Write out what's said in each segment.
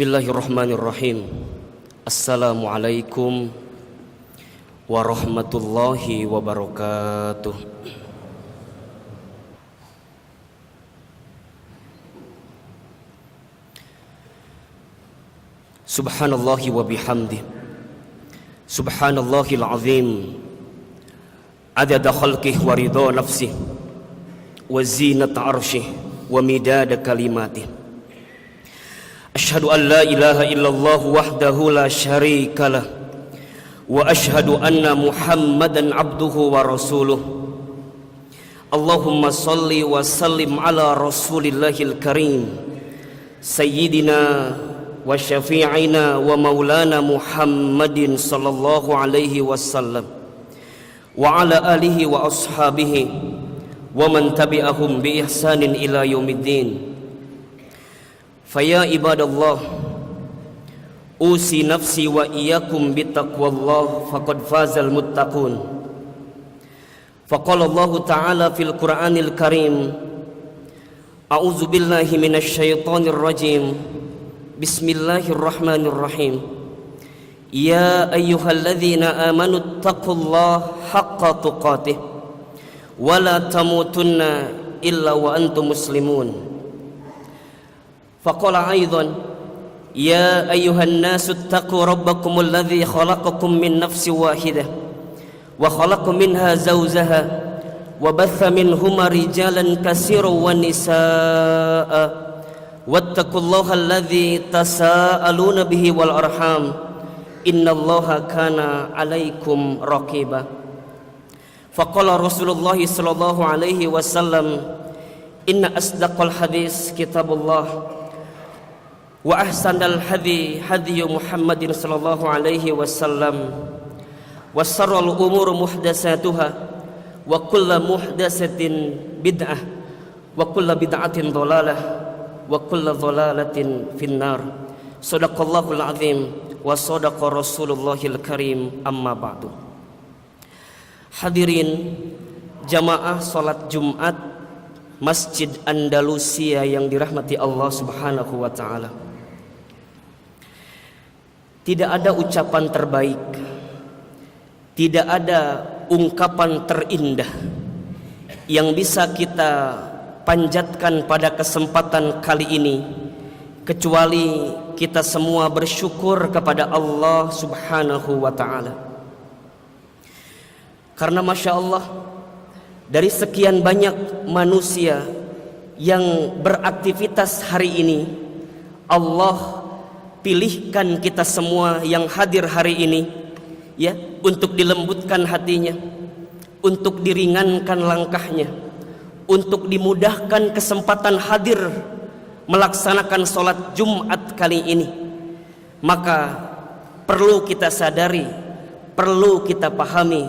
Bismillahirrahmanirrahim. Assalamualaikum warahmatullahi wabarakatuh. Subhanallahi wa bihamdihi. Subhanallahil azim. Adada khalqihi wa ridha nafsihi wa zinata arsyih wa midada kalimatih. Asyhadu an la ilaha illallah wahdahu la syarika lah wa asyhadu anna Muhammadan abduhu wa rasuluh. Allahumma salli wa sallim ala rasulillahil karim sayyidina wa syafi'ina wa maulana Muhammadin sallallahu alaihi wasallam wa ala alihi wa ashabihi wa man tabi'ahum bi ihsanin ila yaumiddin. Faya ibadallah, usi nafsi wa iyyakum bittaqwallah faqad fazal muttaqun. Faqala Allah Ta'ala fil Qur'anil Karim, a'udzu billahi minasy syaithanir rajim. Bismillahirrahmanirrahim. Ya ayyuhalladzina amanu taqullaha haqqa tuqatih wa la tamutunna illa wa antum muslimun. Faqala aidan, ya ayyuhan nasu attaqu rabbakumul ladzi khalaqakum min nafsin wahidah wa khalaqa minha zawjaha wa batha minhuma rijalan katsiran wa nisaa'a wattaqullaha alladzi tasaaluna bihi wal arham innallaha kana 'alaikum raqiba. Faqala Rasulullah sallallahu alaihi wasallam, inna asdaqal hadis kitabullah wa ahsanal hadi hadiyu Muhammadin sallallahu alaihi wasallam wa syarrul umur muhdatsatuha wa kullu muhdatsatin bid'ah wa kullu bid'atin dhalalah wa kullu dhalalatin finnar. Shadaqallahul azim wa shadaqa rasulullahil karim, amma ba'du. Hadirin jamaah salat Jumat Masjid Andalusia yang dirahmati Allah Subhanahu wa taala. Tidak ada ucapan terbaik, tidak ada ungkapan terindah yang bisa kita panjatkan pada kesempatan kali ini kecuali kita semua bersyukur kepada Allah Subhanahu wa ta'ala. Karena Masya Allah, dari sekian banyak manusia yang beraktivitas hari ini, Allah pilihkan kita semua yang hadir hari ini ya, untuk dilembutkan hatinya, untuk diringankan langkahnya, untuk dimudahkan kesempatan hadir melaksanakan sholat Jumat kali ini. Maka perlu kita sadari, perlu kita pahami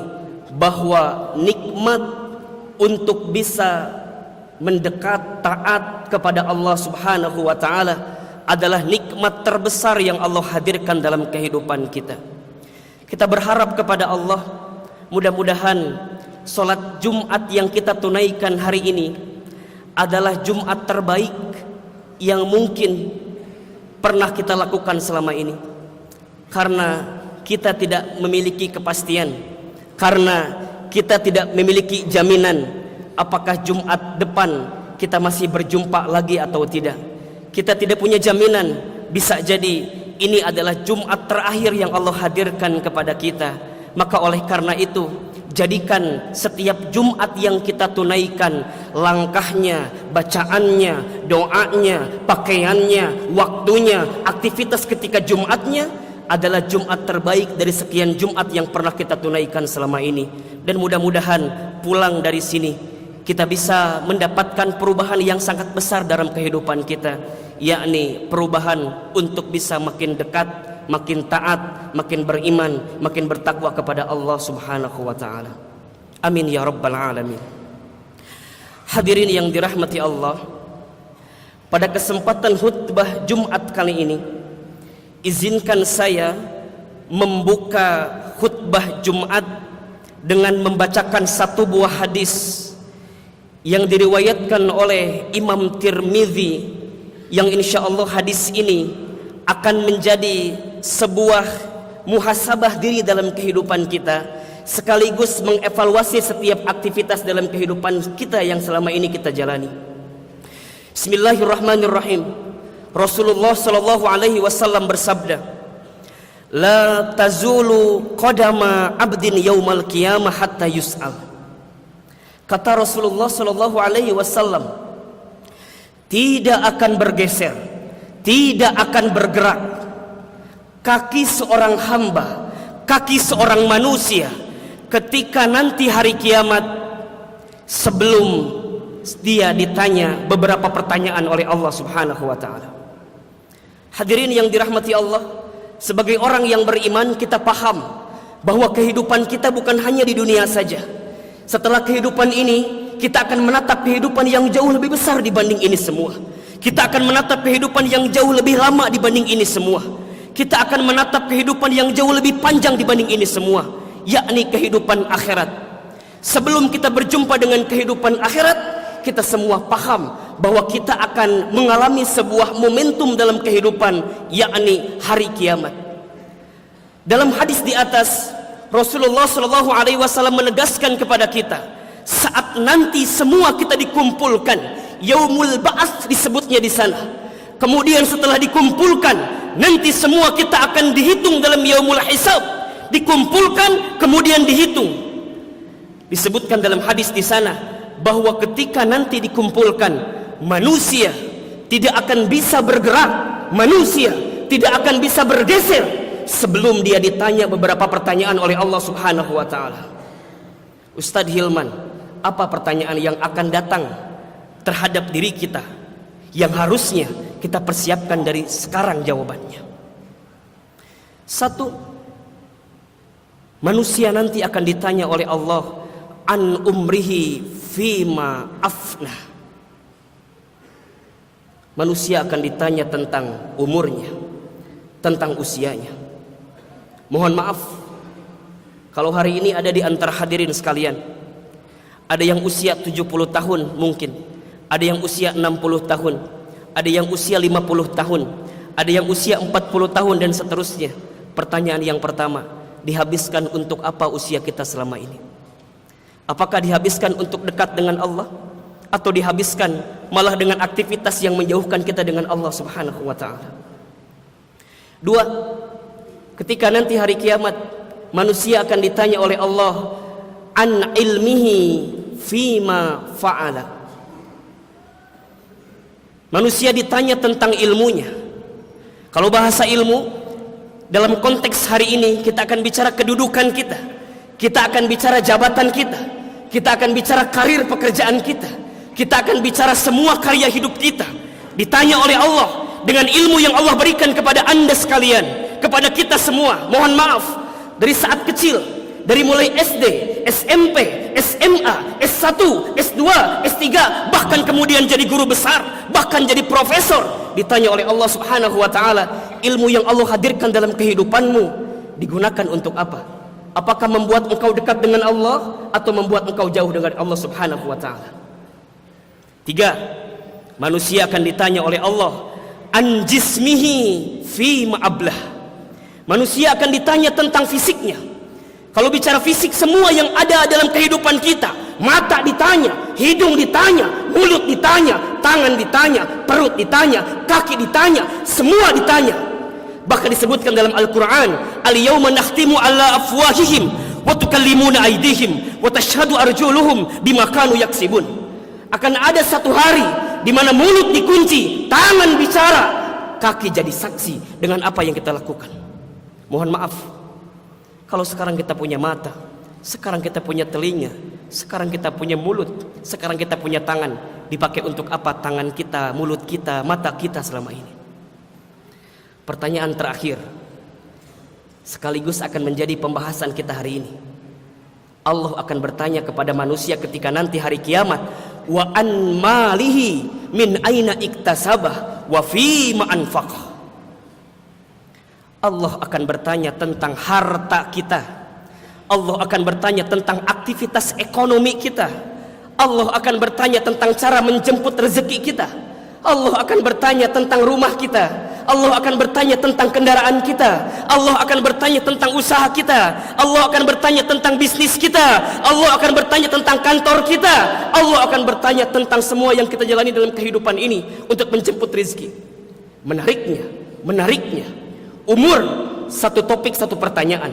bahwa nikmat untuk bisa mendekat taat kepada Allah Subhanahu wa ta'ala adalah nikmat terbesar yang Allah hadirkan dalam kehidupan kita. Kita berharap kepada Allah, mudah-mudahan sholat Jumat yang kita tunaikan hari ini adalah Jumat terbaik yang mungkin pernah kita lakukan selama ini. Karena kita tidak memiliki kepastian, karena kita tidak memiliki jaminan apakah Jumat depan kita masih berjumpa lagi atau tidak. Kita tidak punya jaminan, bisa jadi ini adalah Jumat terakhir yang Allah hadirkan kepada kita. Maka oleh karena itu, jadikan setiap Jumat yang kita tunaikan, langkahnya, bacaannya, doanya, pakaiannya, waktunya, aktivitas ketika Jumatnya adalah Jumat terbaik dari sekian Jumat yang pernah kita tunaikan selama ini. Dan mudah-mudahan pulang dari sini kita bisa mendapatkan perubahan yang sangat besar dalam kehidupan kita, yakni perubahan untuk bisa makin dekat, makin taat, makin beriman, makin bertakwa kepada Allah Subhanahu wa ta'ala. Amin ya rabbal alamin. Hadirin yang dirahmati Allah, pada kesempatan khutbah Jumat kali ini, izinkan saya membuka khutbah Jumat dengan membacakan satu buah hadis yang diriwayatkan oleh Imam Tirmidzi, yang insya Allah hadis ini akan menjadi sebuah muhasabah diri dalam kehidupan kita, sekaligus mengevaluasi setiap aktivitas dalam kehidupan kita yang selama ini kita jalani. Bismillahirrahmanirrahim. Rasulullah sallallahu alaihi wasallam bersabda, "La tazulu qadama 'abdin yaumal qiyamah hatta yus'al." Kata Rasulullah sallallahu alaihi wasallam, tidak akan bergeser, tidak akan bergerak kaki seorang hamba, kaki seorang manusia ketika nanti hari kiamat sebelum dia ditanya beberapa pertanyaan oleh Allah Subhanahu wa taala. Hadirin yang dirahmati Allah, sebagai orang yang beriman kita paham bahwa kehidupan kita bukan hanya di dunia saja. Setelah kehidupan ini kita akan menatap kehidupan yang jauh lebih besar dibanding ini semua. Kita akan menatap kehidupan yang jauh lebih lama dibanding ini semua. Kita akan menatap kehidupan yang jauh lebih panjang dibanding ini semua, yakni kehidupan akhirat. Sebelum kita berjumpa dengan kehidupan akhirat, kita semua paham bahwa kita akan mengalami sebuah momentum dalam kehidupan, yakni hari kiamat. Dalam hadis di atas, Rasulullah Shallallahu Alaihi Wasallam menegaskan kepada kita, saat nanti semua kita dikumpulkan, yaumul ba'ats disebutnya di sana. Kemudian setelah dikumpulkan, nanti semua kita akan dihitung dalam yaumul hisab. Dikumpulkan kemudian dihitung. Disebutkan dalam hadis di sana bahwa ketika nanti dikumpulkan, manusia tidak akan bisa bergerak, manusia tidak akan bisa bergeser sebelum dia ditanya beberapa pertanyaan oleh Allah Subhanahu wa taala. Ustadz Hilman, apa pertanyaan yang akan datang terhadap diri kita yang harusnya kita persiapkan dari sekarang jawabannya? Satu, manusia nanti akan ditanya oleh Allah an umrihi fima afna. Manusia akan ditanya tentang umurnya, tentang usianya. Mohon maaf kalau hari ini ada di antara hadirin sekalian, ada yang usia 70 tahun mungkin, ada yang usia 60 tahun, ada yang usia 50 tahun, ada yang usia 40 tahun dan seterusnya. Pertanyaan yang pertama, dihabiskan untuk apa usia kita selama ini? Apakah dihabiskan untuk dekat dengan Allah, atau dihabiskan malah dengan aktivitas yang menjauhkan kita dengan Allah Subhanahu wa taala? Dua, ketika nanti hari kiamat manusia akan ditanya oleh Allah an ilmihi fima fa'ala. Manusia ditanya tentang ilmunya. Kalau bahasa ilmu dalam konteks hari ini, kita akan bicara kedudukan kita, kita akan bicara jabatan kita, kita akan bicara karir pekerjaan kita, kita akan bicara semua karya hidup kita. Ditanya oleh Allah dengan ilmu yang Allah berikan kepada anda sekalian, kepada kita semua. Mohon maaf, dari saat kecil, dari mulai SD, SMP, SMA, S1, S2, S3, bahkan kemudian jadi guru besar, bahkan jadi profesor, ditanya oleh Allah Subhanahu wa taala, ilmu yang Allah hadirkan dalam kehidupanmu digunakan untuk apa? Apakah membuat engkau dekat dengan Allah atau membuat engkau jauh dengan Allah Subhanahu wa taala? Tiga, manusia akan ditanya oleh Allah an jismihi fi ma'ablah. Manusia akan ditanya tentang fisiknya. Kalau bicara fisik, semua yang ada dalam kehidupan kita, mata ditanya, hidung ditanya, mulut ditanya, tangan ditanya, perut ditanya, kaki ditanya, semua ditanya. Bahkan disebutkan dalam Al-Quran, al-yawma nakhtimu ala afwahihim wa tukallimuna aydihim wa tashhadu arjuluhum bima kanu yaksibun. Akan ada satu hari di mana mulut dikunci, tangan bicara, kaki jadi saksi dengan apa yang kita lakukan. Mohon maaf, kalau sekarang kita punya mata, sekarang kita punya telinga, sekarang kita punya mulut, sekarang kita punya tangan, dipakai untuk apa tangan kita, mulut kita, mata kita selama ini? Pertanyaan terakhir, sekaligus akan menjadi pembahasan kita hari ini. Allah akan bertanya kepada manusia ketika nanti hari kiamat, wa an malihi min aina iktasabah wa fi ma anfaqah. Allah akan bertanya tentang harta kita. Allah akan bertanya tentang aktivitas ekonomi kita. Allah akan bertanya tentang cara menjemput rezeki kita. Allah akan bertanya tentang rumah kita. Allah akan bertanya tentang kendaraan kita, Allah akan bertanya tentang usaha kita, Allah akan bertanya tentang bisnis kita, Allah akan bertanya tentang kantor kita, Allah akan bertanya tentang semua yang kita jalani dalam kehidupan ini untuk menjemput rezeki. Menariknya, umur satu topik satu pertanyaan,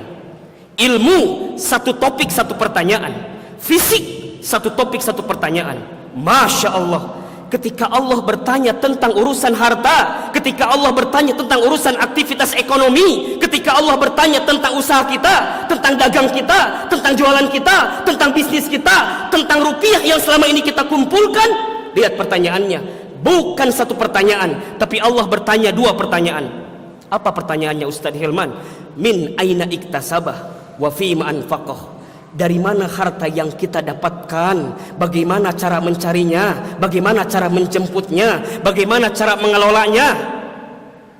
ilmu satu topik satu pertanyaan, fisik satu topik satu pertanyaan. Masya Allah, ketika Allah bertanya tentang urusan harta, ketika Allah bertanya tentang urusan aktivitas ekonomi, ketika Allah bertanya tentang usaha kita, tentang dagang kita, tentang jualan kita, tentang bisnis kita, tentang rupiah yang selama ini kita kumpulkan, lihat pertanyaannya. Bukan satu pertanyaan, tapi Allah bertanya dua pertanyaan. Apa pertanyaannya Ustadz Hilman? Min aina iktasabah wa fima anfaqah. Dari mana harta yang kita dapatkan, bagaimana cara mencarinya, bagaimana cara menjemputnya, bagaimana cara mengelolanya.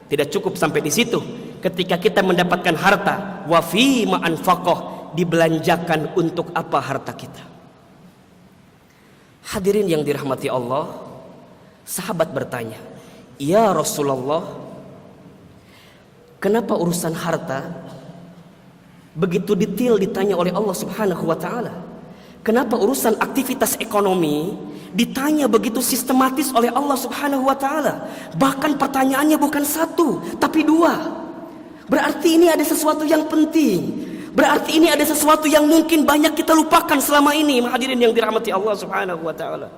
Tidak cukup sampai di situ. Ketika kita mendapatkan harta, wa fima anfaqah, dibelanjakan untuk apa harta kita? Hadirin yang dirahmati Allah, sahabat bertanya, "Ya Rasulullah, kenapa urusan harta begitu detail ditanya oleh Allah Subhanahu wa taala? Kenapa urusan aktivitas ekonomi ditanya begitu sistematis oleh Allah Subhanahu wa taala? Bahkan pertanyaannya bukan satu, tapi dua. Berarti ini ada sesuatu yang penting. Berarti ini ada sesuatu yang mungkin banyak kita lupakan selama ini." Hadirin yang dirahmati Allah Subhanahu wa taala,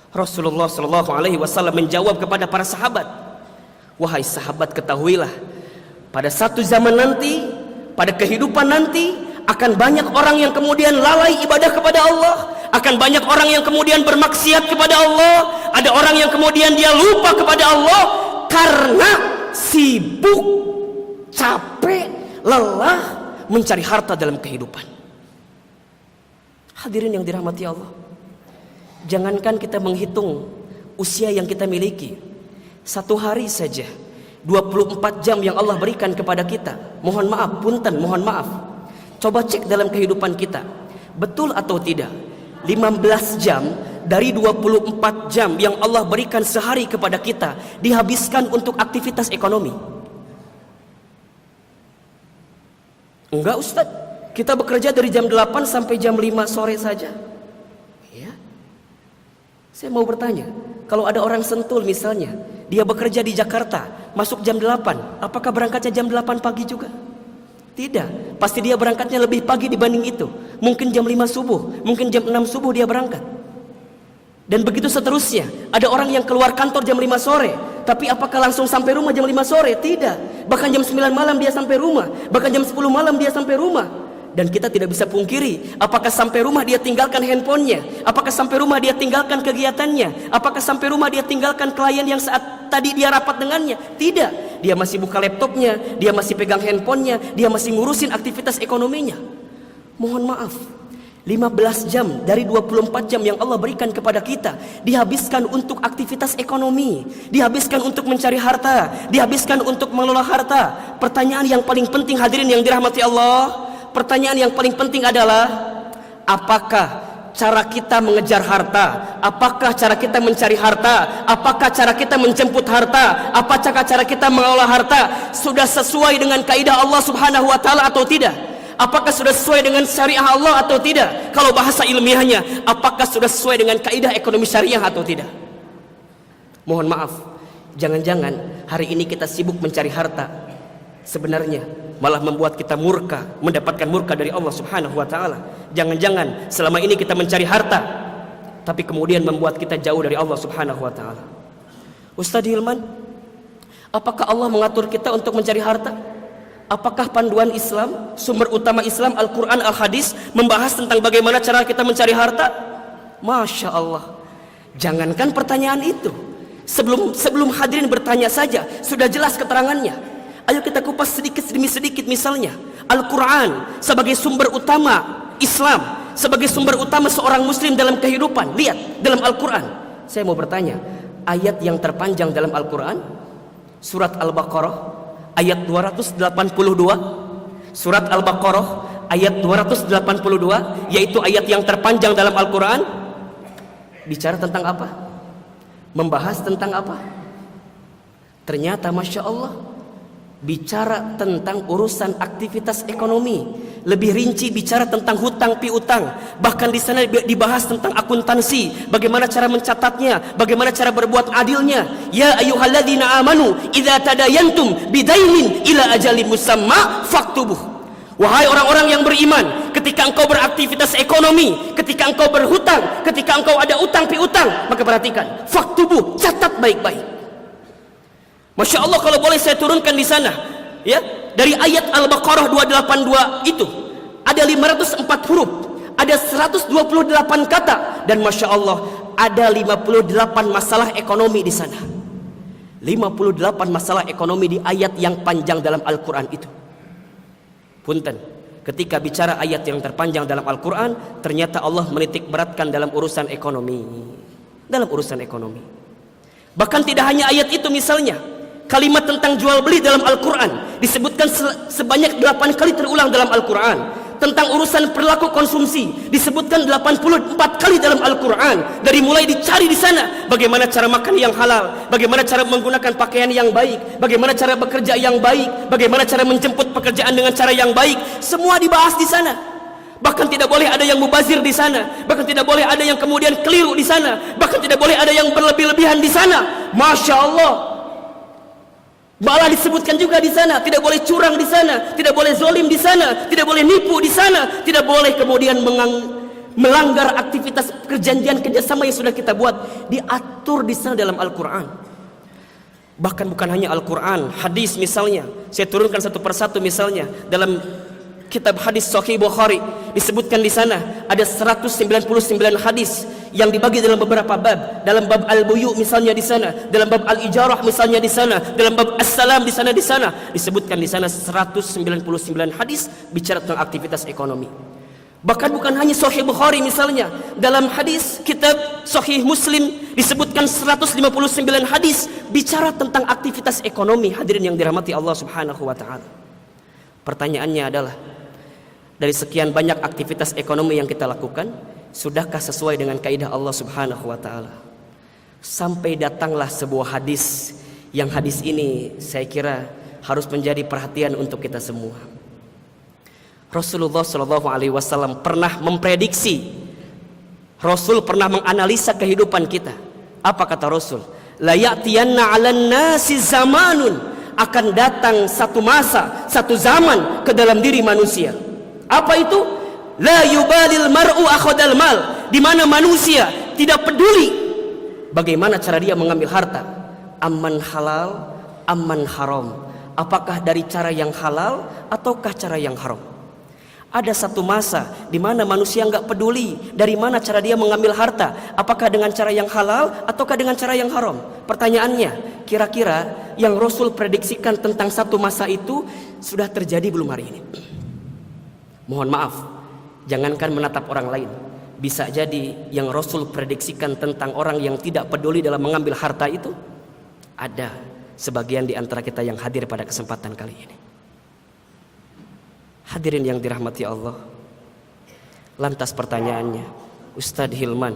Rasulullah sallallahu alaihi wasallam menjawab kepada para sahabat, "Wahai sahabat, ketahuilah, pada satu zaman nanti, pada kehidupan nanti, akan banyak orang yang kemudian lalai ibadah kepada Allah, akan banyak orang yang kemudian bermaksiat kepada Allah, ada orang yang kemudian dia lupa kepada Allah karena sibuk, capek, lelah mencari harta dalam kehidupan." Hadirin yang dirahmati Allah, jangankan kita menghitung usia yang kita miliki, satu hari saja 24 jam yang Allah berikan kepada kita, mohon maaf, mohon maaf, coba cek dalam kehidupan kita, betul atau tidak 15 jam dari 24 jam yang Allah berikan sehari kepada kita dihabiskan untuk aktivitas ekonomi? Enggak Ustadz, kita bekerja dari jam 8 sampai jam 5 sore saja. Saya mau bertanya, kalau ada orang Sentul misalnya, dia bekerja di Jakarta, masuk jam 8, apakah berangkatnya jam 8 pagi juga? Tidak, pasti dia berangkatnya lebih pagi dibanding itu. Mungkin jam 5 subuh, mungkin jam 6 subuh dia berangkat. Dan begitu seterusnya. Ada orang yang keluar kantor jam 5 sore, tapi apakah langsung sampai rumah jam 5 sore? Tidak, bahkan jam 9 malam dia sampai rumah, bahkan jam 10 malam dia sampai rumah. Dan kita tidak bisa pungkiri, apakah sampai rumah dia tinggalkan handphonenya, apakah sampai rumah dia tinggalkan kegiatannya, apakah sampai rumah dia tinggalkan klien yang saat tadi dia rapat dengannya? Tidak, dia masih buka laptopnya, dia masih pegang handphonenya, dia masih ngurusin aktivitas ekonominya. Mohon maaf, 15 jam dari 24 jam yang Allah berikan kepada kita dihabiskan untuk aktivitas ekonomi, dihabiskan untuk mencari harta, dihabiskan untuk mengelola harta. Pertanyaan yang paling penting, hadirin yang dirahmati Allah, pertanyaan yang paling penting adalah, apakah cara kita mengejar harta, apakah cara kita mencari harta, apakah cara kita menjemput harta, apakah cara kita mengelola harta sudah sesuai dengan kaidah Allah Subhanahu wa taala atau tidak? Apakah sudah sesuai dengan syariah Allah atau tidak? Kalau bahasa ilmiahnya, apakah sudah sesuai dengan kaidah ekonomi syariah atau tidak? Mohon maaf, jangan-jangan hari ini kita sibuk mencari harta, sebenarnya malah membuat kita murka, mendapatkan murka dari Allah Subhanahu wa taala. Jangan-jangan selama ini kita mencari harta, tapi kemudian membuat kita jauh dari Allah Subhanahu wa taala. Ustadz Hilman, apakah Allah mengatur kita untuk mencari harta? Apakah panduan Islam, sumber utama Islam, Al-Quran, Al-Hadis membahas tentang bagaimana cara kita mencari harta? Masya Allah, jangankan pertanyaan itu, sebelum hadirin bertanya saja sudah jelas keterangannya. Ayo kita kupas sedikit demi sedikit. Misalnya Al-Quran sebagai sumber utama Islam, sebagai sumber utama seorang muslim dalam kehidupan. Lihat dalam Al-Quran, saya mau bertanya, ayat yang terpanjang dalam Al-Quran surat Al-Baqarah ayat 282. Surat Al-Baqarah ayat 282, yaitu ayat yang terpanjang dalam Al-Quran. Bicara tentang apa? Membahas tentang apa? Ternyata Masya Allah, bicara tentang urusan aktivitas ekonomi, lebih rinci bicara tentang hutang piutang. Bahkan di sana dibahas tentang akuntansi, bagaimana cara mencatatnya, bagaimana cara berbuat adilnya. Ya ayyuhalladzina amanu idza tadayantum bidainin ila ajalin musamma faktubuh. Wahai orang-orang yang beriman, ketika engkau beraktivitas ekonomi, ketika engkau berhutang, ketika engkau ada utang piutang, maka perhatikan, faktubuh, catat baik-baik. Masya Allah, kalau boleh saya turunkan di sana, ya, dari ayat Al-Baqarah 282 itu ada 504 huruf, ada 128 kata, dan Masya Allah ada 58 masalah ekonomi di sana. 58 masalah ekonomi di ayat yang panjang dalam Al-Quran itu. Punten, ketika bicara ayat yang terpanjang dalam Al-Quran, ternyata Allah menitik beratkan dalam urusan ekonomi. Dalam urusan ekonomi. Bahkan tidak hanya ayat itu, misalnya kalimat tentang jual beli dalam Al-Quran disebutkan sebanyak 8 kali terulang dalam Al-Quran. Tentang urusan perilaku konsumsi disebutkan 84 kali dalam Al-Quran. Dari mulai dicari di sana bagaimana cara makan yang halal, bagaimana cara menggunakan pakaian yang baik, bagaimana cara bekerja yang baik, bagaimana cara menjemput pekerjaan dengan cara yang baik, semua dibahas di sana. Bahkan tidak boleh ada yang mubazir di sana, bahkan tidak boleh ada yang kemudian keliru di sana, bahkan tidak boleh ada yang berlebih-lebihan di sana. Masya Allah. Malah disebutkan juga di sana, tidak boleh curang di sana, tidak boleh zolim di sana, tidak boleh nipu di sana, tidak boleh kemudian melanggar aktivitas perjanjian kerjasama yang sudah kita buat, diatur di sana dalam Al-Quran. Bahkan bukan hanya Al-Quran, hadis misalnya, saya turunkan satu persatu. Misalnya dalam kitab hadis Sahih Bukhari disebutkan di sana ada 199 hadis yang dibagi dalam beberapa bab. Dalam bab al-buyu misalnya di sana, dalam bab al-ijarah misalnya di sana, dalam bab as-salam di sana disebutkan di sana 199 hadis bicara tentang aktivitas ekonomi. Bahkan bukan hanya Sahih Bukhari, misalnya dalam hadis kitab Sahih Muslim disebutkan 159 hadis bicara tentang aktivitas ekonomi. Hadirin yang dirahmati Allah Subhanahu wa taala. Pertanyaannya adalah, dari sekian banyak aktivitas ekonomi yang kita lakukan, sudahkah sesuai dengan kaidah Allah Subhanahu wa taala? Sampai datanglah sebuah hadis, yang hadis ini saya kira harus menjadi perhatian untuk kita semua. Rasulullah SAW pernah memprediksi, Rasul pernah menganalisa kehidupan kita. Apa kata Rasul? La ya'tiyanna 'alan nasi zamanun, akan datang satu masa, satu zaman ke dalam diri manusia. Apa itu? La yubalil mar'u akhadal mal, di mana manusia tidak peduli bagaimana cara dia mengambil harta, amman halal, amman haram, apakah dari cara yang halal ataukah cara yang haram. Ada satu masa di mana manusia enggak peduli dari mana cara dia mengambil harta, apakah dengan cara yang halal ataukah dengan cara yang haram. Pertanyaannya, kira-kira yang Rasul prediksikan tentang satu masa itu sudah terjadi belum hari ini? Mohon maaf, jangankan menatap orang lain, bisa jadi yang Rasul prediksikan tentang orang yang tidak peduli dalam mengambil harta itu ada sebagian di antara kita yang hadir pada kesempatan kali ini. Hadirin yang dirahmati Allah. Lantas pertanyaannya, Ustadz Hilman,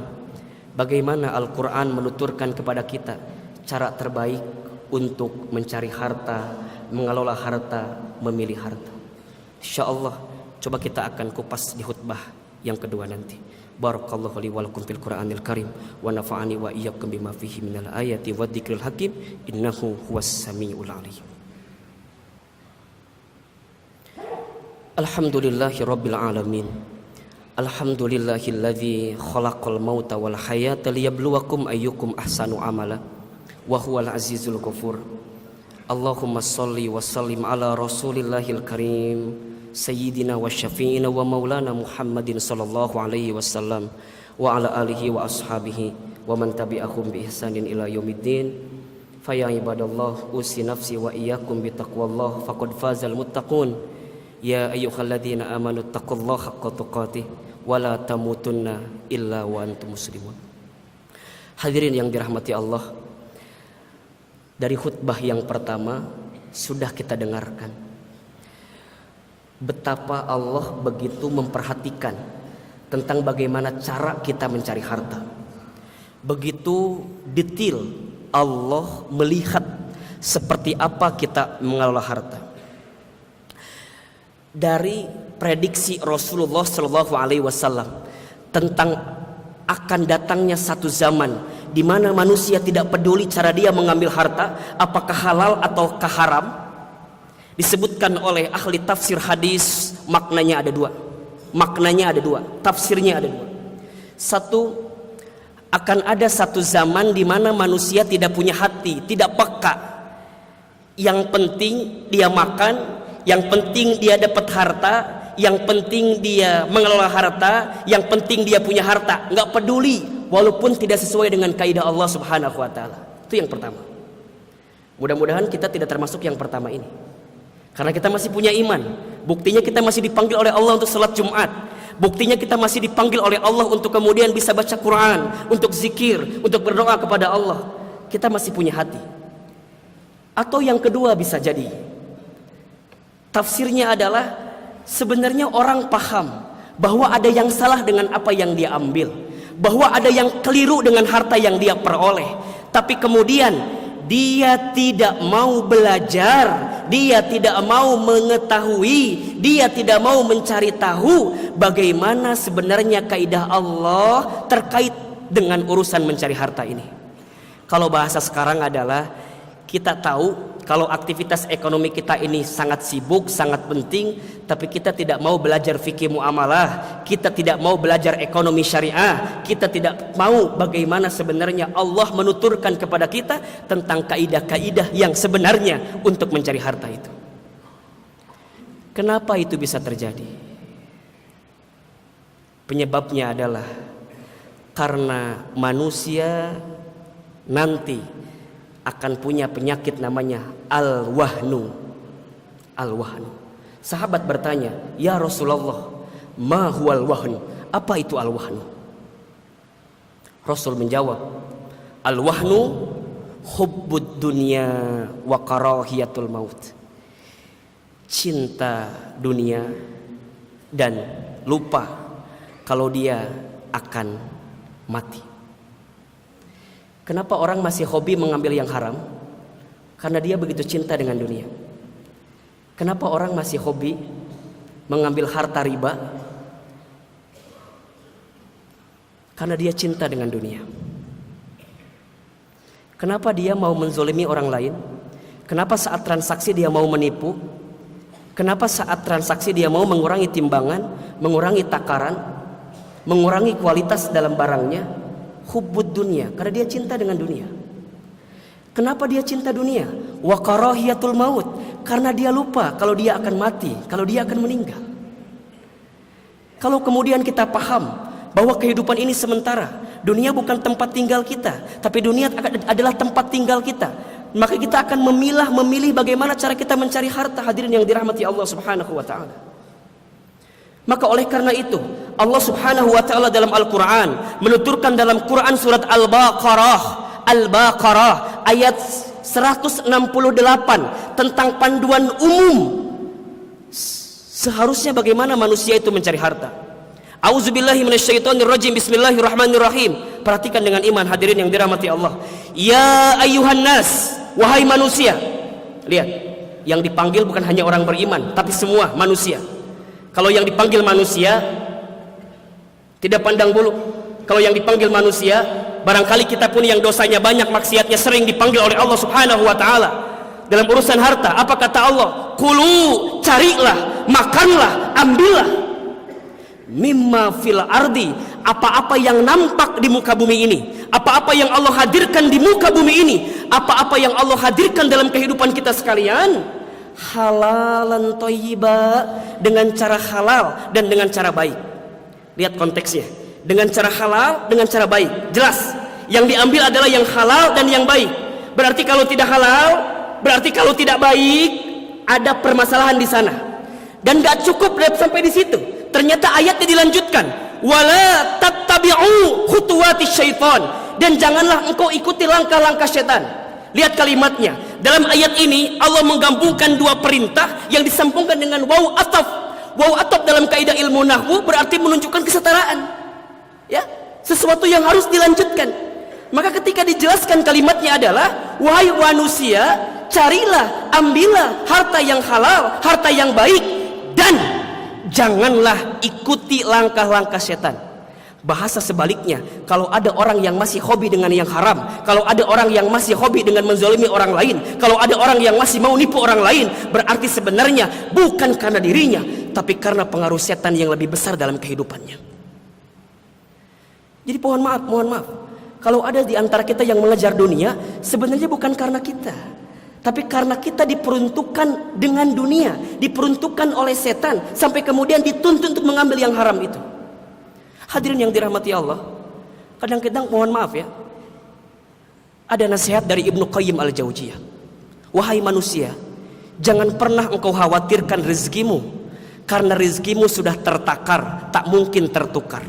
bagaimana Al-Quran menuturkan kepada kita cara terbaik untuk mencari harta, mengelola harta, memilih harta? Insya Allah coba kita akan kupas di khutbah yang kedua nanti. Barakallahu li wa lakum fil Qur'anil Karim wa nafa'ani wa iyyakum bima fihi minal ayati wa dzikril hakim innahu huwas samiul alim. Alhamdulillahi rabbil alamin. Alhamdulillahilladzi khalaqal mauta wal hayata liyabluwakum ayyukum ahsanu amala wa huwal azizul ghafur. Allahumma shalli wa sallim ala rasulillahil karim sayyidina wa syafi'ina wa maulana Muhammadin sallallahu alaihi wasallam wa ala alihi wa ashabihi wa man tabi'ahum bi ihsanin ila yaumiddin. Fa ya ibadallah, usi nafsi wa iyyakum bi taqwallah faqad fazal muttaqun. Ya ayyuhalladzina amanu taqullaha haqqa tuqatih wa la tamutunna illa wa antum muslimun. Hadirin yang dirahmati Allah, dari khutbah yang pertama sudah kita dengarkan betapa Allah begitu memperhatikan tentang bagaimana cara kita mencari harta. Begitu detail Allah melihat Seperti apa kita mengelola harta? Dari prediksi Rasulullah SAW tentang akan datangnya satu zaman di mana manusia tidak peduli cara dia mengambil harta, apakah halal ataukah haram. Disebutkan oleh ahli tafsir hadis, maknanya ada dua, tafsirnya ada dua. Satu, akan ada satu zaman di mana manusia tidak punya hati, tidak peka. Yang penting dia makan, yang penting dia dapat harta, yang penting dia mengelola harta, yang penting dia punya harta, nggak peduli walaupun tidak sesuai dengan kaidah Allah Subhanahu wa taala. Itu yang pertama. Mudah-mudahan kita tidak termasuk yang pertama ini. Karena kita masih punya iman. Buktinya kita masih dipanggil oleh Allah untuk salat Jumat. Buktinya kita masih dipanggil oleh Allah untuk kemudian bisa baca Quran, untuk zikir, untuk berdoa kepada Allah. Kita masih punya hati. Atau yang kedua bisa jadi, tafsirnya adalah sebenarnya orang paham bahwa ada yang salah dengan apa yang dia ambil, bahwa ada yang keliru dengan harta yang dia peroleh, tapi kemudian dia tidak mau belajar, dia tidak mau mengetahui, dia tidak mau mencari tahu bagaimana sebenarnya kaidah Allah terkait dengan urusan mencari harta ini. Kalau bahasa sekarang adalah, kita tahu kalau aktivitas ekonomi kita ini sangat sibuk, sangat penting, tapi kita tidak mau belajar fikih muamalah, kita tidak mau belajar ekonomi syariah, kita tidak mau bagaimana sebenarnya Allah menuturkan kepada kita tentang kaidah-kaidah yang sebenarnya untuk mencari harta itu. Kenapa itu bisa terjadi? Penyebabnya adalah karena manusia nanti akan punya penyakit namanya al-wahnu. Al-wahnu. Sahabat bertanya, "Ya Rasulullah, ma huwal wahnu?" Apa itu al-wahnu? Rasul menjawab, "Al-wahnu hubbud dunya wa karahiyatul maut." Cinta dunia dan lupa kalau dia akan mati. Kenapa orang masih hobi mengambil yang haram? Karena dia begitu cinta dengan dunia. Kenapa orang masih hobi mengambil harta riba? Karena dia cinta dengan dunia. Kenapa dia mau menzolimi orang lain? Kenapa saat transaksi dia mau menipu? Kenapa saat transaksi dia mau mengurangi timbangan, mengurangi takaran, mengurangi kualitas dalam barangnya? Hubbud dunia, karena dia cinta dengan dunia. Kenapa dia cinta dunia? Wa karahiyatul maut, karena dia lupa kalau dia akan mati, kalau dia akan meninggal. Kalau kemudian kita paham bahwa kehidupan ini sementara, dunia bukan tempat tinggal kita, tapi dunia adalah tempat tinggal kita, maka kita akan memilih bagaimana cara kita mencari harta. Hadirin yang dirahmati Allah Subhanahu wa taala. Maka oleh karena itu Allah Subhanahu wa taala dalam Al-Qur'an menuturkan dalam Quran surat Al-Baqarah ayat 168 tentang panduan umum seharusnya bagaimana manusia itu mencari harta. Auzubillahi minasyaitonirrajim. Bismillahirrahmanirrahim. Perhatikan dengan iman, hadirin yang dirahmati Allah. Ya ayyuhan nas, wahai manusia. Lihat, yang dipanggil bukan hanya orang beriman, tapi semua manusia. Kalau yang dipanggil manusia tidak pandang bulu. Kalau yang dipanggil manusia, barangkali kita pun yang dosanya banyak, maksiatnya sering, dipanggil oleh Allah Subhanahu wa taala dalam urusan harta. Apa kata Allah? Kulu, carilah, makanlah, ambillah mimma fil ardi, apa-apa yang nampak di muka bumi ini, apa-apa yang Allah hadirkan di muka bumi ini, apa-apa yang Allah hadirkan dalam kehidupan kita sekalian, halalan thayyiba, dengan cara halal dan dengan cara baik. Lihat konteksnya, dengan cara halal, dengan cara baik. Jelas, yang diambil adalah yang halal dan yang baik. Berarti kalau tidak halal, berarti kalau tidak baik, ada permasalahan di sana. Dan gak cukup sampai di situ. Ternyata ayatnya dilanjutkan, wala tattabi'u khutuwatis syaitan, dan janganlah engkau ikuti langkah-langkah setan. Lihat kalimatnya. Dalam ayat ini Allah menggabungkan dua perintah yang disambungkan dengan waw ataf. Waw ataf dalam kaidah ilmu nahwu berarti menunjukkan kesetaraan. Ya, sesuatu yang harus dilanjutkan. Maka ketika dijelaskan kalimatnya adalah, wahai manusia, carilah, ambillah harta yang halal, harta yang baik, dan janganlah ikuti langkah-langkah setan. Bahasa sebaliknya, kalau ada orang yang masih hobi dengan yang haram, kalau ada orang yang masih hobi dengan menzalimi orang lain, kalau ada orang yang masih mau nipu orang lain, berarti sebenarnya bukan karena dirinya, tapi karena pengaruh setan yang lebih besar dalam kehidupannya. Jadi mohon maaf, kalau ada di antara kita yang mengejar dunia, sebenarnya bukan karena kita, tapi karena kita diperuntukkan dengan dunia, diperuntukkan oleh setan, sampai kemudian dituntut untuk mengambil yang haram itu. Hadirin yang dirahmati Allah, kadang-kadang mohon maaf ya, ada nasihat dari Ibnu Qayyim al-Jauziyah. Wahai manusia, jangan pernah engkau khawatirkan rezekimu, karena rezekimu sudah tertakar, tak mungkin tertukar.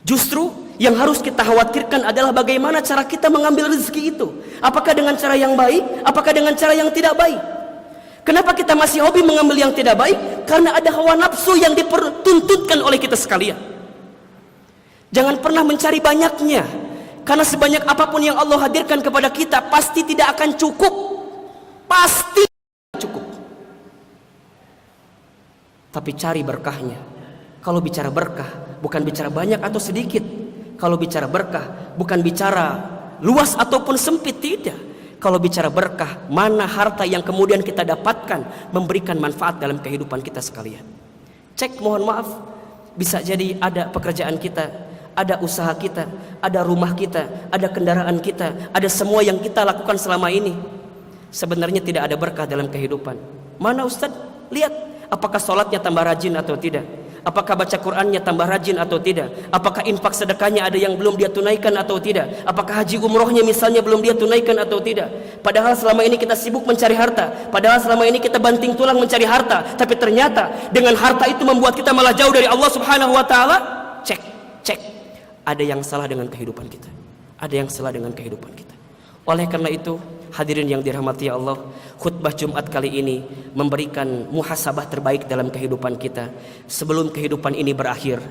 Justru yang harus kita khawatirkan adalah bagaimana cara kita mengambil rezeki itu. Apakah dengan cara yang baik, apakah dengan cara yang tidak baik. Kenapa kita masih hobi mengambil yang tidak baik? Karena ada hawa nafsu yang dipertuntutkan oleh kita sekalian. Jangan pernah mencari banyaknya, karena sebanyak apapun yang Allah hadirkan kepada kita pasti tidak akan cukup. Pasti cukup. Tapi cari berkahnya. Kalau bicara berkah, bukan bicara banyak atau sedikit. Kalau bicara berkah, bukan bicara luas ataupun sempit, tidak. Kalau bicara berkah, mana harta yang kemudian kita dapatkan memberikan manfaat dalam kehidupan kita sekalian. Cek, mohon maaf, bisa jadi ada pekerjaan kita, ada usaha kita, ada rumah kita, ada kendaraan kita, ada semua yang kita lakukan selama ini. Sebenarnya tidak ada berkah dalam kehidupan. Mana Ustaz? Lihat, apakah sholatnya tambah rajin atau tidak? Apakah baca Qur'annya tambah rajin atau tidak? Apakah infak sedekahnya ada yang belum dia tunaikan atau tidak? Apakah haji umrohnya misalnya belum dia tunaikan atau tidak? Padahal selama ini kita sibuk mencari harta, padahal selama ini kita banting tulang mencari harta, tapi ternyata dengan harta itu membuat kita malah jauh dari Allah Subhanahu wa taala. Cek. Ada yang salah dengan kehidupan kita. Ada yang salah dengan kehidupan kita. Oleh karena itu, hadirin yang dirahmati Allah, khutbah Jumat kali ini memberikan muhasabah terbaik dalam kehidupan kita sebelum kehidupan ini berakhir,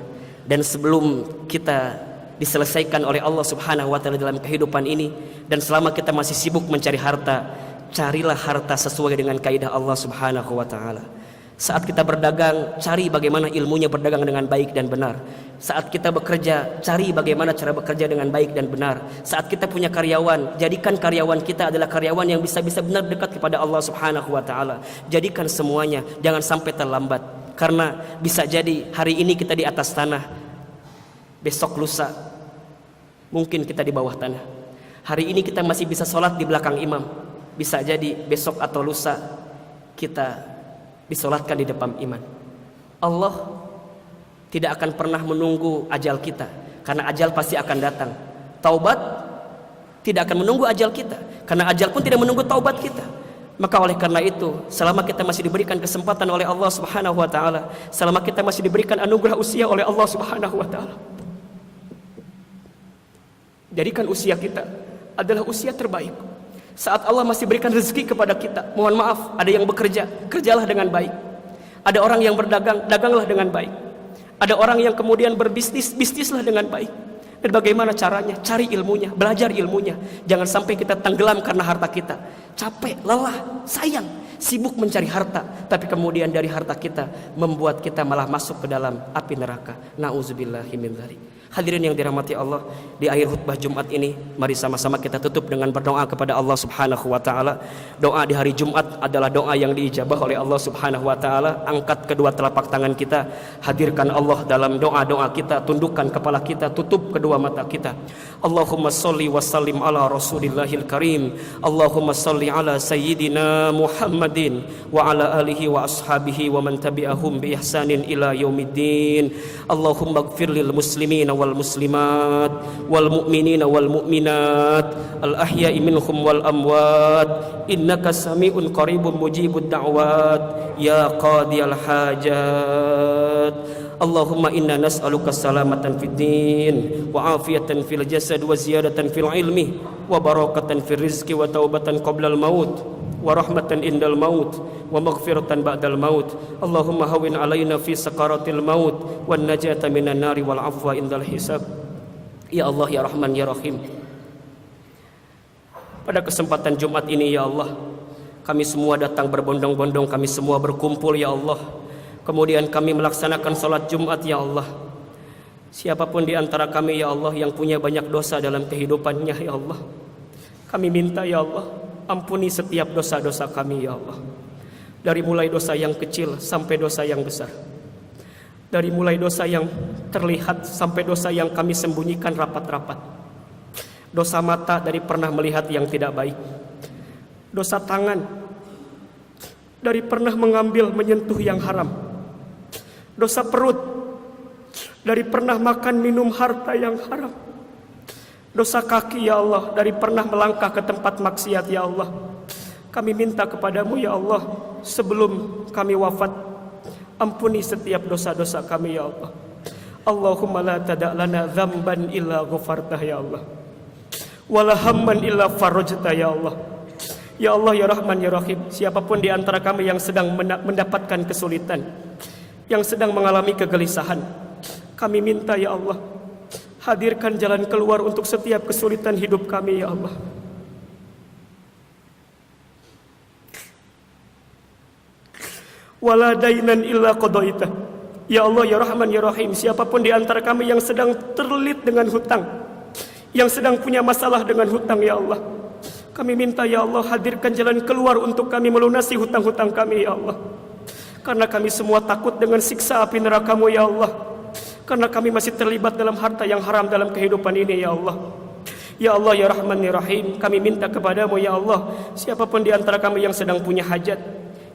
dan sebelum kita diselesaikan oleh Allah Subhanahu wa taala dalam kehidupan ini. Dan selama kita masih sibuk mencari harta, carilah harta sesuai dengan kaidah Allah Subhanahu wa taala. Saat kita berdagang, cari bagaimana ilmunya berdagang dengan baik dan benar. Saat kita bekerja, cari bagaimana cara bekerja dengan baik dan benar. Saat kita punya karyawan, jadikan karyawan kita adalah karyawan yang bisa benar dekat kepada Allah Subhanahu wa taala. Jadikan semuanya, jangan sampai terlambat. Karena bisa jadi hari ini kita di atas tanah, besok lusa mungkin kita di bawah tanah. Hari ini kita masih bisa sholat di belakang imam, bisa jadi besok atau lusa kita disolatkan di depan iman. Allah tidak akan pernah menunggu ajal kita, karena ajal pasti akan datang. Taubat tidak akan menunggu ajal kita, karena ajal pun tidak menunggu taubat kita. Maka oleh karena itu, selama kita masih diberikan kesempatan oleh Allah Subhanahu wa taala, selama kita masih diberikan anugerah usia oleh Allah Subhanahu wa taala, jadikan usia kita adalah usia terbaik. Saat Allah masih berikan rezeki kepada kita, mohon maaf, ada yang bekerja, kerjalah dengan baik. Ada orang yang berdagang, daganglah dengan baik. Ada orang yang kemudian berbisnis, bisnislah dengan baik. Dan bagaimana caranya? Cari ilmunya, belajar ilmunya. Jangan sampai kita tenggelam karena harta kita. Capek, lelah, sayang, sibuk mencari harta, tapi kemudian dari harta kita membuat kita malah masuk ke dalam api neraka. Nauzubillahi min dzalik. Hadirin yang dirahmati Allah, di akhir khutbah Jumat ini, mari sama-sama kita tutup dengan berdoa kepada Allah Subhanahu wa taala. Doa di hari Jumat adalah doa yang diijabah oleh Allah Subhanahu wa taala. Angkat kedua telapak tangan kita, hadirkan Allah dalam doa-doa kita, tundukkan kepala kita, tutup kedua mata kita. Allahumma sholli wa sallim ala Rasulillahil Karim. Allahumma sholli ala sayyidina Muhammadin wa ala alihi wa ashabihi wa man tabi'ahum bi ihsanin ila yaumiddin. Allahumma ighfir lil muslimin wal muslimat wal mu'minina wal mu'minat al ahya'i minhum wal amwat innaka sami'un qaribun mujibud da'wat ya qadiyal hajat. Allahumma inna nas'aluka salamatan fid din wa afiyatan fil jasad wa ziyadatan fil ilmi wa barakatan fil rizqi wa taubatan qabla al maut wa rahmatan indal maut wa maghfiratan ba'dal maut. Allahumma hawwin alaina fi sakaratil maut wan najata minan nari wal afwa indal hisab. Ya Allah, ya Rahman, ya Rahim, pada kesempatan Jumat ini ya Allah, Kami semua datang berbondong-bondong, kami semua berkumpul ya Allah. Kemudian kami melaksanakan sholat Jumat ya Allah. Siapapun di antara kami ya Allah yang punya banyak dosa dalam kehidupannya ya Allah, kami minta ya Allah, ampuni setiap dosa-dosa kami ya Allah. Dari mulai dosa yang kecil sampai dosa yang besar. Dari mulai dosa yang terlihat sampai dosa yang kami sembunyikan rapat-rapat. Dosa mata dari pernah melihat yang tidak baik. Dosa tangan dari pernah mengambil menyentuh yang haram. Dosa perut dari pernah makan minum harta yang haram. Dosa kaki ya Allah dari pernah melangkah ke tempat maksiat ya Allah. Kami minta kepadamu ya Allah, sebelum kami wafat, ampuni setiap dosa-dosa kami ya Allah. Allahumma la tada' lana dzamban illa ghafartah ya Allah, wala hamman illa farajtah ya Allah. Ya Allah ya Rahman ya Rahim, siapapun di antara kami yang sedang mendapatkan kesulitan, yang sedang mengalami kegelisahan, kami minta ya Allah, hadirkan jalan keluar untuk setiap kesulitan hidup kami ya Allah. Wala dainan illa qadaitah. Ya Allah ya Rahman ya Rahim, siapapun di antara kami yang sedang terlilit dengan hutang, yang sedang punya masalah dengan hutang ya Allah, kami minta ya Allah, hadirkan jalan keluar untuk kami melunasi hutang-hutang kami ya Allah. Karena kami semua takut dengan siksa api neraka-Mu ya Allah. Karena kami masih terlibat dalam harta yang haram dalam kehidupan ini ya Allah. Ya Allah ya Rahman ya Rahim, kami minta kepadamu ya Allah, siapapun di antara kami yang sedang punya hajat,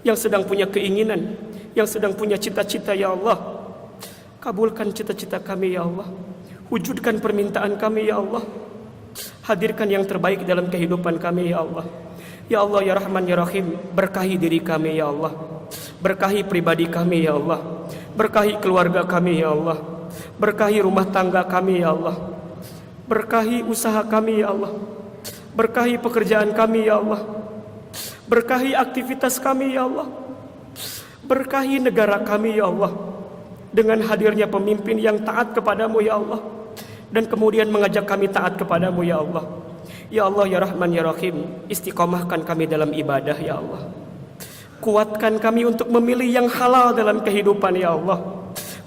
yang sedang punya keinginan, yang sedang punya cita-cita ya Allah, kabulkan cita-cita kami ya Allah. Wujudkan permintaan kami ya Allah. Hadirkan yang terbaik dalam kehidupan kami ya Allah. Ya Allah ya Rahman ya Rahim, berkahi diri kami ya Allah. Berkahi pribadi kami ya Allah. Berkahi keluarga kami ya Allah. Berkahi rumah tangga kami ya Allah. Berkahi usaha kami ya Allah. Berkahi pekerjaan kami ya Allah. Berkahi aktivitas kami ya Allah. Berkahi negara kami ya Allah, dengan hadirnya pemimpin yang taat kepadamu ya Allah, dan kemudian mengajak kami taat kepadamu ya Allah. Ya Allah ya Rahman ya Rahim, istiqomahkan kami dalam ibadah ya Allah. Kuatkan kami untuk memilih yang halal dalam kehidupan ya Allah,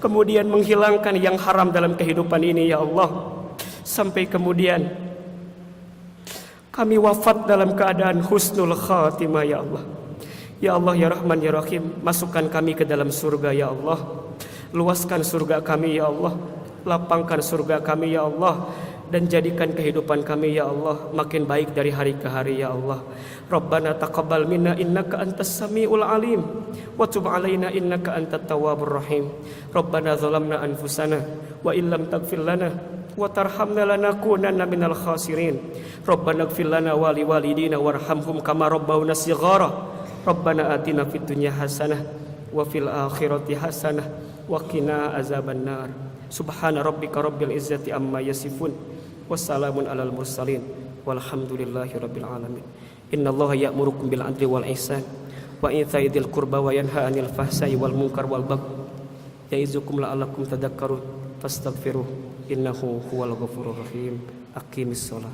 kemudian menghilangkan yang haram dalam kehidupan ini ya Allah. Sampai kemudian kami wafat dalam keadaan husnul khatimah ya Allah. Ya Allah ya Rahman ya Rahim, masukkan kami ke dalam surga ya Allah. Luaskan surga kami ya Allah. Lapangkan surga kami ya Allah, dan jadikan kehidupan kami ya Allah makin baik dari hari ke hari ya Allah. Rabbana taqabbal minna innaka antas samiul alim wa tub alaina innaka antat tawwabur rahim. Rabbana zalamna anfusana wa illam taghfir lana wa tarhamna lanakunanna minal khasirin. Rabbana ighfir lana wa liwalidina warhamhum kama rabbawna shighara. Rabbana atina fid dunya hasanah wa fil akhirati hasanah wa qina azaban nar. Subhana rabbika rabbil izzati amma yasifun, wassalamun alal mursalin, walhamdulillahi rabbil alamin. Innallaha ya'murukum bil adli wal ihsan wa ita'i dzil qurba wa yanha 'anil fahsai wal munkar wal baghi ya'izukum la'allakum tadhakkarun fastaghfiruh innahu huwal ghafurur rahim. Aqimis shalah.